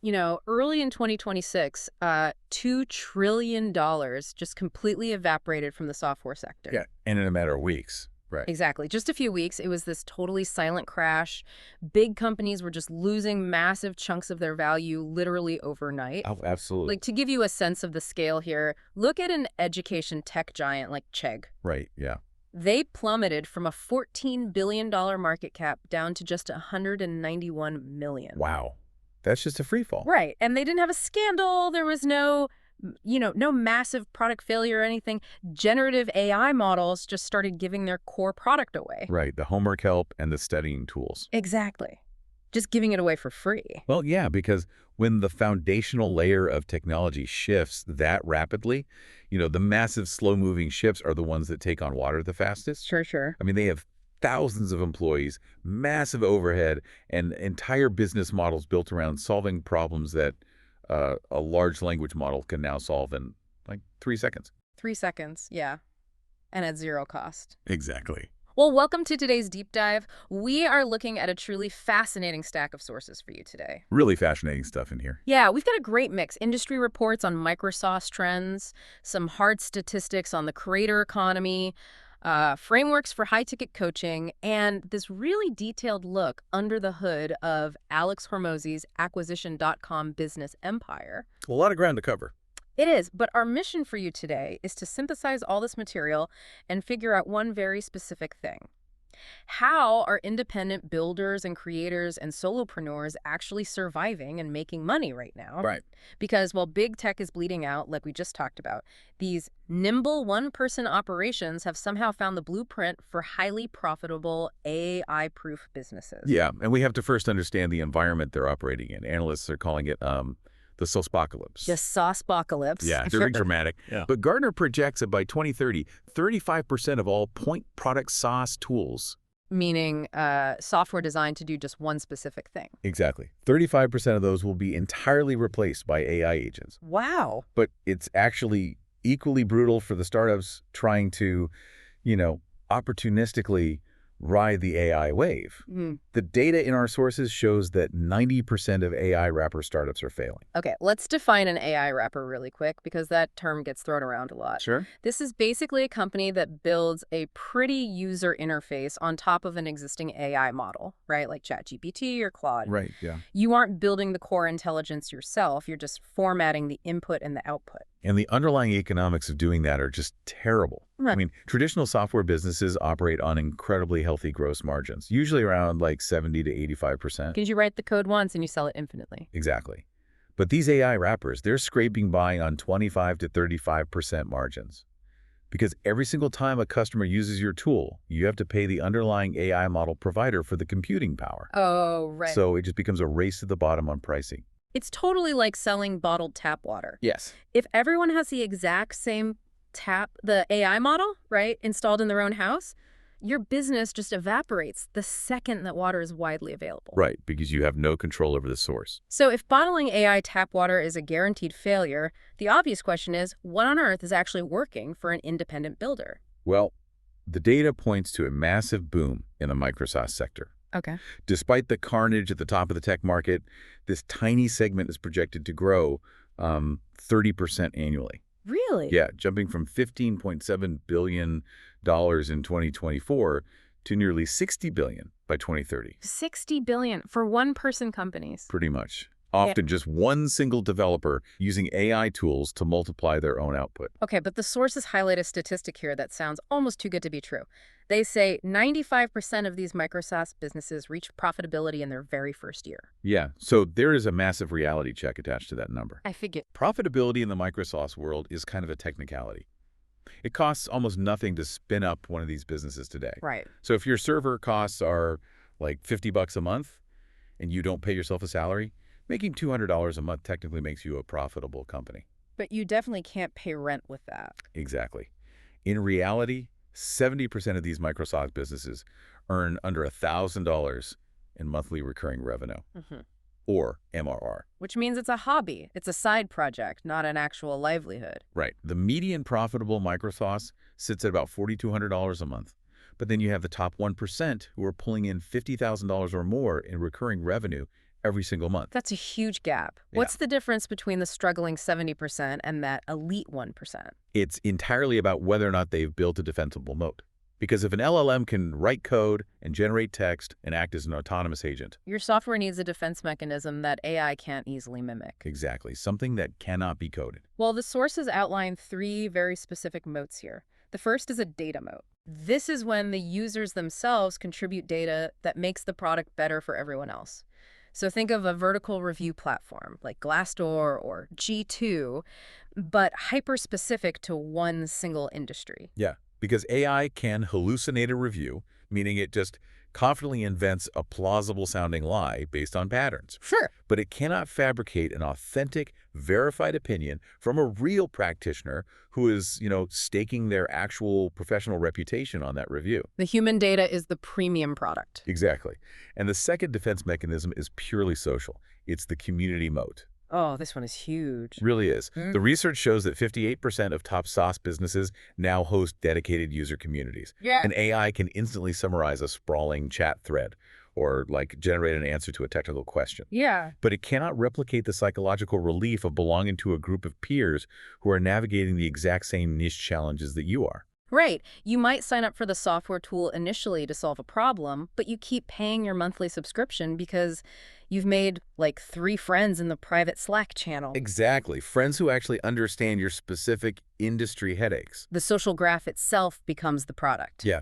Early in 2026, $2 trillion just completely evaporated from the software sector. Yeah, and in a matter of weeks. Right. Exactly. Just a few weeks, it was this totally silent crash. Big companies were just losing massive chunks of their value literally overnight. Oh, absolutely. Like, to give you a sense of the scale here, look at an education tech giant like Chegg. Right, yeah. They plummeted from a $14 billion market cap down to just $191 million. Wow. That's just a free fall. Right. And they didn't have a scandal. There was no massive product failure or anything. Generative AI models just started giving their core product away. Right, the homework help and the studying tools. Exactly. Just giving it away for free. Well, yeah, because when the foundational layer of technology shifts that rapidly, the massive slow-moving ships are the ones that take on water the fastest. Sure. I mean, they have thousands of employees, massive overhead, and entire business models built around solving problems that a large language model can now solve in, like, 3 seconds. 3 seconds, yeah. And at zero cost. Exactly. Well, welcome to today's deep dive. We are looking at a truly fascinating stack of sources for you today. Really fascinating stuff in here. Yeah, we've got a great mix. Industry reports on Micro SaaS trends, some hard statistics on the creator economy, frameworks for high-ticket coaching, and this really detailed look under the hood of Alex Hormozi's Acquisition.com business empire. A lot of ground to cover. It is, but our mission for you today is to synthesize all this material and figure out one very specific thing. How are independent builders and creators and solopreneurs actually surviving and making money right now? Right. Because while big tech is bleeding out, like we just talked about, these nimble one-person operations have somehow found the blueprint for highly profitable AI-proof businesses. Yeah, and we have to first understand the environment they're operating in. Analysts are calling it the SaaS-pocalypse. The SaaS-pocalypse. Yeah, very dramatic. Yeah. But Gartner projects that by 2030, 35% of all point product SaaS tools. Meaning software designed to do just one specific thing. Exactly. 35% of those will be entirely replaced by AI agents. Wow. But it's actually equally brutal for the startups trying to, opportunistically ride the AI wave. The data in our sources shows that 90% of AI wrapper startups are failing. Okay, let's define an AI wrapper really quick because that term gets thrown around a lot. Sure. This is basically a company that builds a pretty user interface on top of an existing AI model, right? Like ChatGPT or Claude. Right, yeah. You aren't building the core intelligence yourself. You're just formatting the input and the output. And the underlying economics of doing that are just terrible. Right. I mean, traditional software businesses operate on incredibly healthy gross margins, usually around like 70 to 85%. Because you write the code once and you sell it infinitely. Exactly. But these AI wrappers, they're scraping by on 25 to 35% margins. Because every single time a customer uses your tool, you have to pay the underlying AI model provider for the computing power. Oh, right. So it just becomes a race to the bottom on pricing. It's totally like selling bottled tap water. Yes. If everyone has the exact same the AI model, right, installed in their own house, your business just evaporates the second that water is widely available. Right, because you have no control over the source. So if bottling AI tap water is a guaranteed failure, the obvious question is, what on earth is actually working for an independent builder? Well, the data points to a massive boom in the Micro SaaS sector. Okay. Despite the carnage at the top of the tech market, this tiny segment is projected to grow 30% annually. Really? Yeah, jumping from $15.7 billion in 2024 to nearly $60 billion by 2030. $60 billion for one-person companies. Pretty much. Often just one single developer using AI tools to multiply their own output. Okay, but the sources highlight a statistic here that sounds almost too good to be true. They say 95% of these Micro SaaS businesses reach profitability in their very first year. Yeah, so there is a massive reality check attached to that number. I figured. Profitability in the Micro SaaS world is kind of a technicality. It costs almost nothing to spin up one of these businesses today. Right. So if your server costs are like $50 a month and you don't pay yourself a salary, making $200 a month technically makes you a profitable company. But you definitely can't pay rent with that. Exactly. In reality, 70% of these Micro SaaS businesses earn under $1,000 in monthly recurring revenue, or MRR. Which means it's a hobby. It's a side project, not an actual livelihood. Right. The median profitable Micro SaaS sits at about $4,200 a month. But then you have the top 1% who are pulling in $50,000 or more in recurring revenue every single month. That's a huge gap. Yeah. What's the difference between the struggling 70% and that elite 1%? It's entirely about whether or not they've built a defensible moat. Because if an LLM can write code and generate text and act as an autonomous agent, Your software needs a defense mechanism that AI can't easily mimic. exactly, something that cannot be coded. Well, the sources outline three very specific moats here. The first is a data moat. This is when the users themselves contribute data that makes the product better for everyone else. So think of a vertical review platform like Glassdoor or G2, but hyper-specific to one single industry. Yeah, because AI can hallucinate a review, meaning it just confidently invents a plausible-sounding lie based on patterns. Sure. But it cannot fabricate an authentic, verified opinion from a real practitioner who is, staking their actual professional reputation on that review. The human data is the premium product. Exactly. And the second defense mechanism is purely social. It's the community moat. Oh, this one is huge. Really is. The research shows that 58% of top SaaS businesses now host dedicated user communities. Yeah. An AI can instantly summarize a sprawling chat thread or generate an answer to a technical question. Yeah. But it cannot replicate the psychological relief of belonging to a group of peers who are navigating the exact same niche challenges that you are. Right. You might sign up for the software tool initially to solve a problem, but you keep paying your monthly subscription because you've made like 3 friends in the private Slack channel. Exactly. Friends who actually understand your specific industry headaches. The social graph itself becomes the product. Yeah.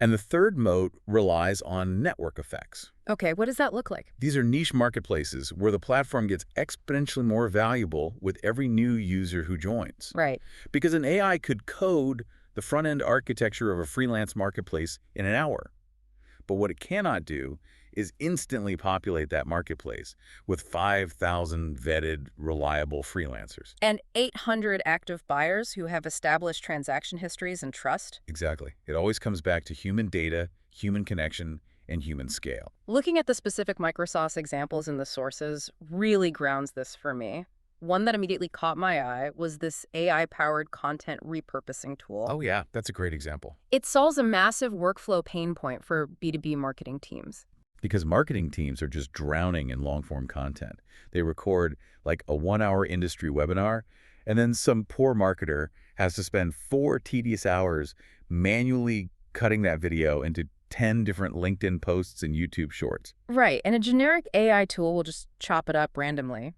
And the third moat relies on network effects. Okay, what does that look like? These are niche marketplaces where the platform gets exponentially more valuable with every new user who joins. Right. Because an AI could code the front-end architecture of a freelance marketplace in an hour. But what it cannot do is instantly populate that marketplace with 5,000 vetted, reliable freelancers. And 800 active buyers who have established transaction histories and trust? Exactly. It always comes back to human data, human connection, and human scale. Looking at the specific Micro SaaS examples in the sources really grounds this for me. One that immediately caught my eye was this AI-powered content repurposing tool. Oh yeah, that's a great example. It solves a massive workflow pain point for B2B marketing teams. Because marketing teams are just drowning in long-form content. They record like a 1-hour industry webinar, and then some poor marketer has to spend 4 tedious hours manually cutting that video into 10 different LinkedIn posts and YouTube shorts. Right, and a generic AI tool will just chop it up randomly.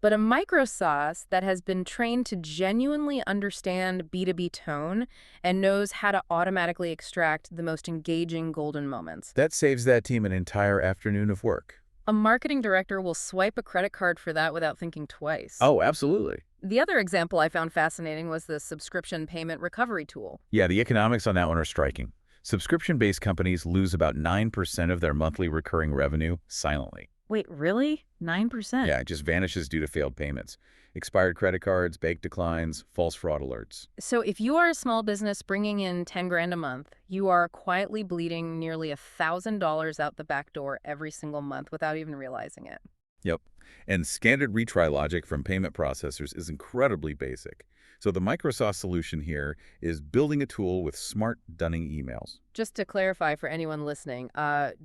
But a Micro SaaS that has been trained to genuinely understand B2B tone and knows how to automatically extract the most engaging golden moments. That saves that team an entire afternoon of work. A marketing director will swipe a credit card for that without thinking twice. Oh, absolutely. The other example I found fascinating was the subscription payment recovery tool. Yeah, the economics on that one are striking. Subscription-based companies lose about 9% of their monthly recurring revenue silently. Wait, really? 9%? Yeah, it just vanishes due to failed payments. Expired credit cards, bank declines, false fraud alerts. So if you are a small business bringing in 10 grand a month, you are quietly bleeding nearly $1,000 out the back door every single month without even realizing it. Yep. And standard retry logic from payment processors is incredibly basic. So the Micro SaaS solution here is building a tool with smart dunning emails. Just to clarify for anyone listening,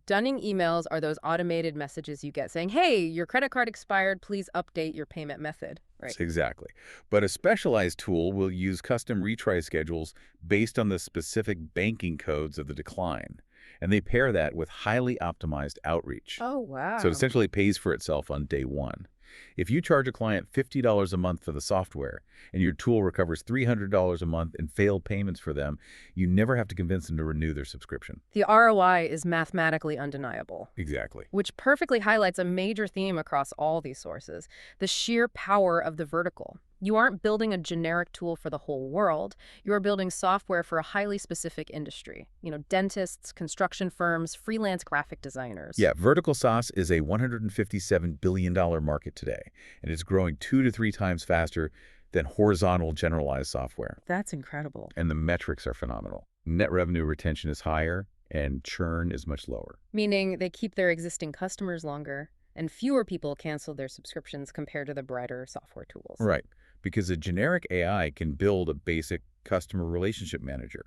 dunning emails are those automated messages you get saying, hey, your credit card expired, please update your payment method. Right. Exactly. But a specialized tool will use custom retry schedules based on the specific banking codes of the decline. And they pair that with highly optimized outreach. Oh, wow. So it essentially pays for itself on day one. If you charge a client $50 a month for the software and your tool recovers $300 a month in failed payments for them, you never have to convince them to renew their subscription. The ROI is mathematically undeniable. Exactly. Which perfectly highlights a major theme across all these sources, the sheer power of the vertical. You aren't building a generic tool for the whole world. You are building software for a highly specific industry. Dentists, construction firms, freelance graphic designers. Yeah, vertical SaaS is a $157 billion market today, and it's growing 2 to 3 times faster than horizontal generalized software. That's incredible. And the metrics are phenomenal. Net revenue retention is higher, and churn is much lower. Meaning they keep their existing customers longer, and fewer people cancel their subscriptions compared to the brighter software tools. Right. Because a generic AI can build a basic customer relationship manager.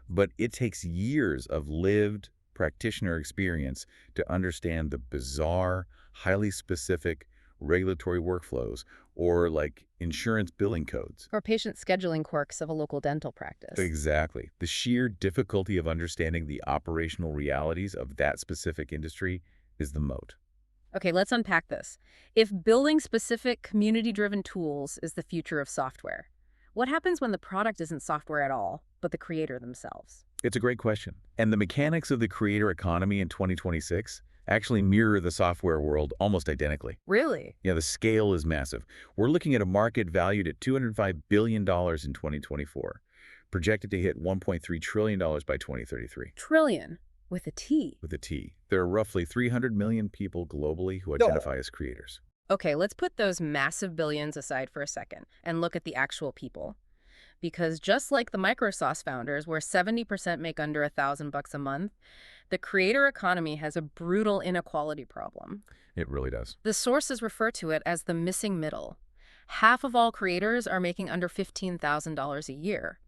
But it takes years of lived practitioner experience to understand the bizarre, highly specific regulatory workflows or like insurance billing codes. Or patient scheduling quirks of a local dental practice. Exactly. The sheer difficulty of understanding the operational realities of that specific industry is the moat. Okay, let's unpack this. If building specific community-driven tools is the future of software, what happens when the product isn't software at all, but the creator themselves? It's a great question. And the mechanics of the creator economy in 2026 actually mirror the software world almost identically. Really? Yeah, the scale is massive. We're looking at a market valued at $205 billion in 2024, projected to hit $1.3 trillion by 2033. Trillion, with a T. With a T. There are roughly 300 million people globally who identify as creators. Okay, let's put those massive billions aside for a second and look at the actual people. Because just like the Micro SaaS founders, where 70% make under $1,000 a month, the creator economy has a brutal inequality problem. It really does. The sources refer to it as the missing middle. Half of all creators are making under $15,000 a year.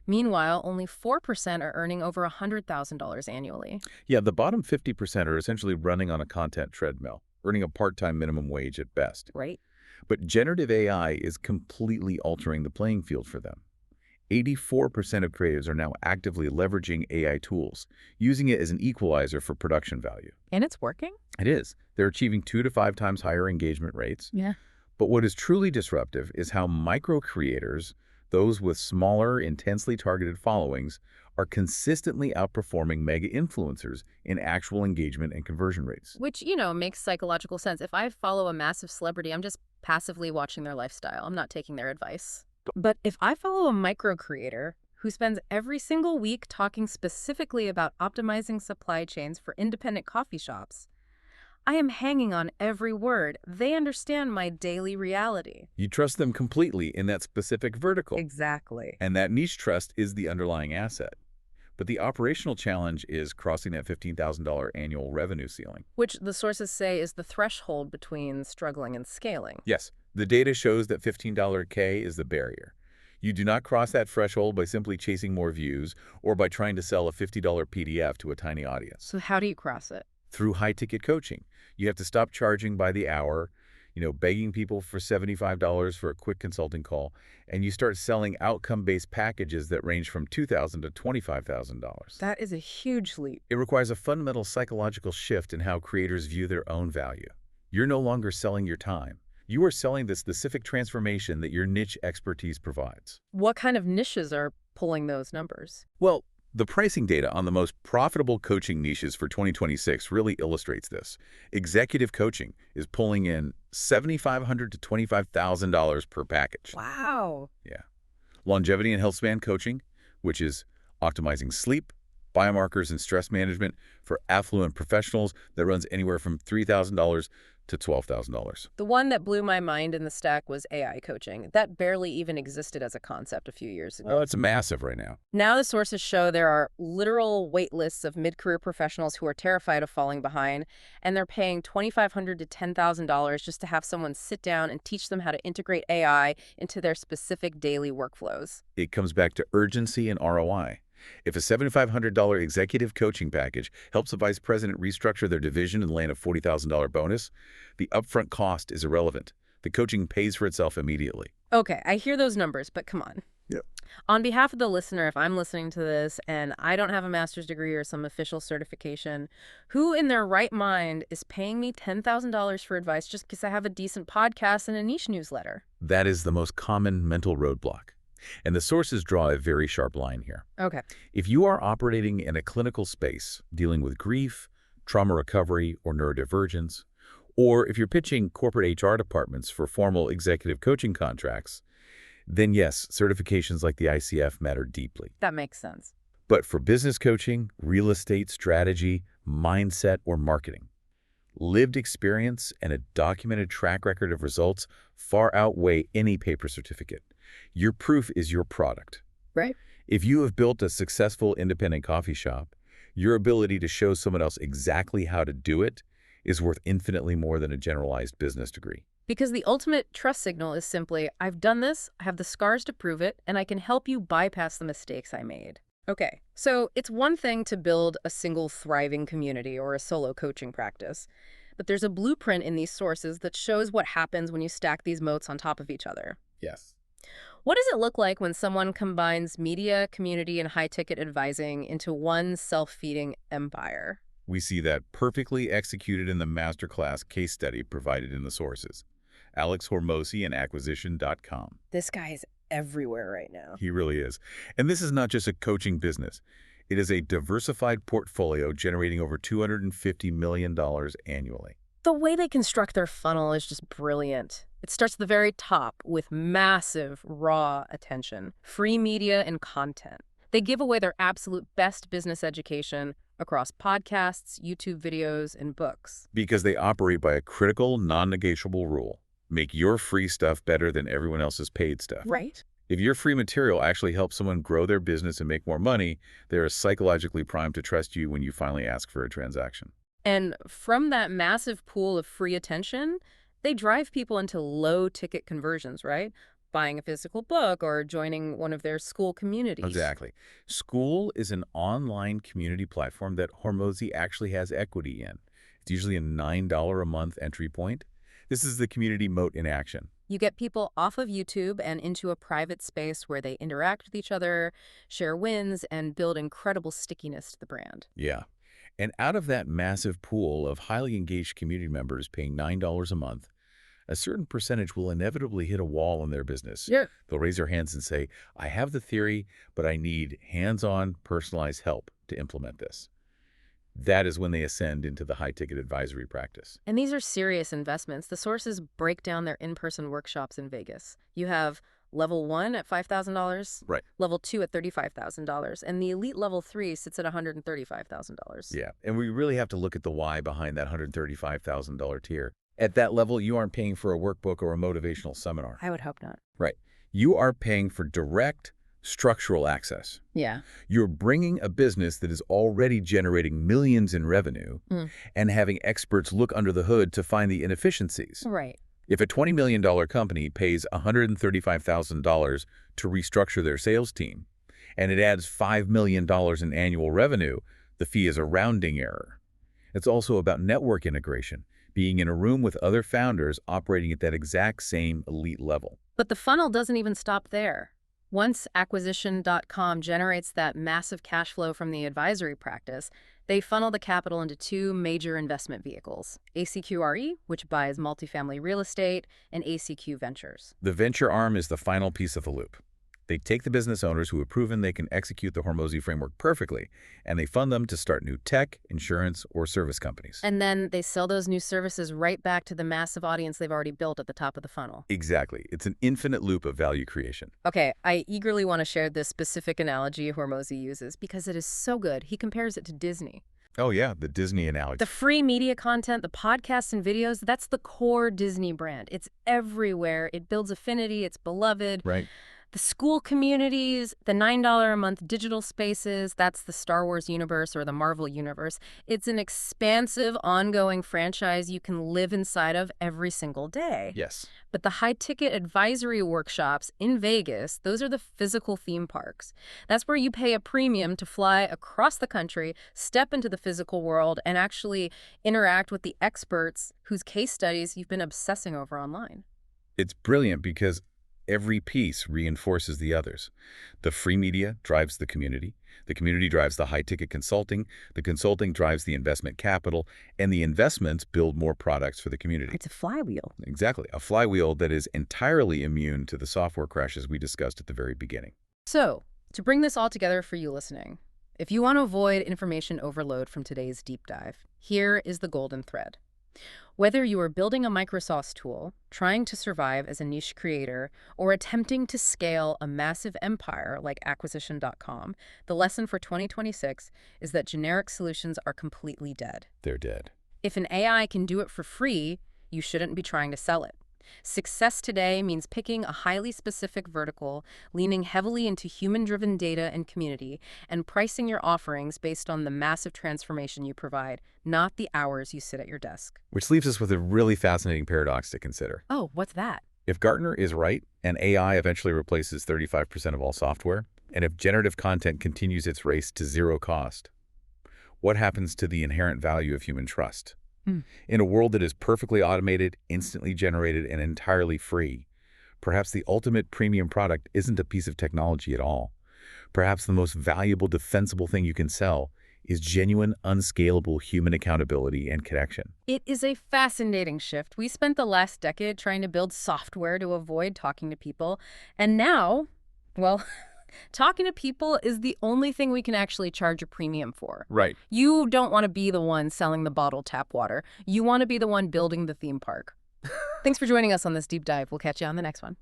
Meanwhile, only 4% are earning over $100,000 annually. Yeah, the bottom 50% are essentially running on a content treadmill, earning a part-time minimum wage at best. Right? But generative AI is completely altering the playing field for them. 84% of creatives are now actively leveraging AI tools, using it as an equalizer for production value. And it's working? It is. They're achieving 2 to 5 times higher engagement rates. Yeah. But what is truly disruptive is how micro creators, those with smaller, intensely targeted followings, are consistently outperforming mega influencers in actual engagement and conversion rates. Which, makes psychological sense. If I follow a massive celebrity, I'm just passively watching their lifestyle. I'm not taking their advice. But if I follow a micro creator who spends every single week talking specifically about optimizing supply chains for independent coffee shops, I am hanging on every word. They understand my daily reality. You trust them completely in that specific vertical. Exactly. And that niche trust is the underlying asset. But the operational challenge is crossing that $15,000 annual revenue ceiling. Which the sources say is the threshold between struggling and scaling. Yes, the data shows that $15K is the barrier. You do not cross that threshold by simply chasing more views or by trying to sell a $50 PDF to a tiny audience. So how do you cross it? Through high-ticket coaching. You have to stop charging by the hour, begging people for $75 for a quick consulting call, and you start selling outcome-based packages that range from $2,000 to $25,000. That is a huge leap. It requires a fundamental psychological shift in how creators view their own value. You're no longer selling your time. You are selling the specific transformation that your niche expertise provides. What kind of niches are pulling those numbers? Well, the pricing data on the most profitable coaching niches for 2026 really illustrates this. Executive coaching is pulling in $7,500 to $25,000 per package. Wow. Yeah. Longevity and health span coaching, which is optimizing sleep, biomarkers, and stress management for affluent professionals, that runs anywhere from $3,000 to $12,000. The one that blew my mind in the stack was AI coaching. That barely even existed as a concept a few years ago. Oh, it's massive right now. Now the sources show there are literal wait lists of mid-career professionals who are terrified of falling behind, and they're paying $2,500 to $10,000 just to have someone sit down and teach them how to integrate AI into their specific daily workflows. It comes back to urgency and ROI. If a $7,500 executive coaching package helps a vice president restructure their division and land a $40,000 bonus, the upfront cost is irrelevant. The coaching pays for itself immediately. Okay, I hear those numbers, but come on. Yep. On behalf of the listener, if I'm listening to this and I don't have a master's degree or some official certification, who in their right mind is paying me $10,000 for advice just because I have a decent podcast and a niche newsletter? That is the most common mental roadblock. And the sources draw a very sharp line here. Okay. If you are operating in a clinical space, dealing with grief, trauma recovery, or neurodivergence, or if you're pitching corporate HR departments for formal executive coaching contracts, then yes, certifications like the ICF matter deeply. That makes sense. But for business coaching, real estate strategy, mindset, or marketing, lived experience and a documented track record of results far outweigh any paper certificate. Your proof is your product. Right. If you have built a successful independent coffee shop, your ability to show someone else exactly how to do it is worth infinitely more than a generalized business degree. Because the ultimate trust signal is simply, I've done this, I have the scars to prove it, and I can help you bypass the mistakes I made. Okay, so it's one thing to build a single thriving community or a solo coaching practice. But there's a blueprint in these sources that shows what happens when you stack these moats on top of each other. Yes. What does it look like when someone combines media, community, and high-ticket advising into one self-feeding empire? We see that perfectly executed in the masterclass case study provided in the sources. Alex Hormozi and Acquisition.com. This guy is everywhere right now. He really is. And this is not just a coaching business. It is a diversified portfolio generating over $250 million annually. The way they construct their funnel is just brilliant. It starts at the very top with massive, raw attention, free media and content. They give away their absolute best business education across podcasts, YouTube videos, and books. Because they operate by a critical, non-negotiable rule. Make your free stuff better than everyone else's paid stuff. Right. If your free material actually helps someone grow their business and make more money, they are psychologically primed to trust you when you finally ask for a transaction. And from that massive pool of free attention, they drive people into low-ticket conversions, right? Buying a physical book or joining one of their school communities. Exactly. School is an online community platform that Hormozi actually has equity in. It's usually a $9 a month entry point. This is the community moat in action. You get people off of YouTube and into a private space where they interact with each other, share wins, and build incredible stickiness to the brand. Yeah. And out of that massive pool of highly engaged community members paying $9 a month, a certain percentage will inevitably hit a wall in their business. Yeah. They'll raise their hands and say, I have the theory, but I need hands-on, personalized help to implement this. That is when they ascend into the high-ticket advisory practice. And these are serious investments. The sources break down their in-person workshops in Vegas. You have Level 1 at $5,000, Right. Level 2 at $35,000, and the Elite Level 3 sits at $135,000. Yeah, and we really have to look at the why behind that $135,000 tier. At that level, you aren't paying for a workbook or a motivational seminar. I would hope not. Right. You are paying for direct, structural access. Yeah. You're bringing a business that is already generating millions in revenue and having experts look under the hood to find the inefficiencies. Right. If a $20 million company pays $135,000 to restructure their sales team, and it adds $5 million in annual revenue, the fee is a rounding error. It's also about network integration, being in a room with other founders operating at that exact same elite level. But the funnel doesn't even stop there. Once Acquisition.com generates that massive cash flow from the advisory practice, they funnel the capital into two major investment vehicles, ACQRE, which buys multifamily real estate, and ACQ Ventures. The venture arm is the final piece of the loop. They take the business owners who have proven they can execute the Hormozi framework perfectly, and they fund them to start new tech, insurance, or service companies. And then they sell those new services right back to the massive audience they've already built at the top of the funnel. Exactly. It's an infinite loop of value creation. Okay, I eagerly want to share this specific analogy Hormozi uses because it is so good. He compares it to Disney. Oh yeah, the Disney analogy. The free media content, the podcasts and videos, that's the core Disney brand. It's everywhere. It builds affinity. It's beloved. Right. The school communities, the $9 a month digital spaces, that's the Star Wars universe or the Marvel universe. It's an expansive, ongoing franchise you can live inside of every single day. Yes. But the high-ticket advisory workshops in Vegas, those are the physical theme parks. That's where you pay a premium to fly across the country, step into the physical world, and actually interact with the experts whose case studies you've been obsessing over online. It's brilliant because every piece reinforces the others. The free media drives the community drives the high-ticket consulting drives the investment capital, and the investments build more products for the community. It's a flywheel. Exactly, a flywheel that is entirely immune to the software crashes we discussed at the very beginning. So, to bring this all together for you listening, if you want to avoid information overload from today's deep dive, here is the golden thread. Whether you are building a Micro SaaS tool, trying to survive as a niche creator, or attempting to scale a massive empire like Acquisition.com, the lesson for 2026 is that generic solutions are completely dead. They're dead. If an AI can do it for free, you shouldn't be trying to sell it. Success today means picking a highly specific vertical, leaning heavily into human-driven data and community, and pricing your offerings based on the massive transformation you provide, not the hours you sit at your desk. Which leaves us with a really fascinating paradox to consider. Oh, what's that? If Gartner is right, and AI eventually replaces 35% of all software, and if generative content continues its race to zero cost, what happens to the inherent value of human trust? Hmm. In a world that is perfectly automated, instantly generated, and entirely free, perhaps the ultimate premium product isn't a piece of technology at all. Perhaps the most valuable, defensible thing you can sell is genuine, unscalable human accountability and connection. It is a fascinating shift. We spent the last decade trying to build software to avoid talking to people, and now, well, talking to people is the only thing we can actually charge a premium for. Right. You don't want to be the one selling the bottled tap water. You want to be the one building the theme park. Thanks for joining us on this deep dive. We'll catch you on the next one.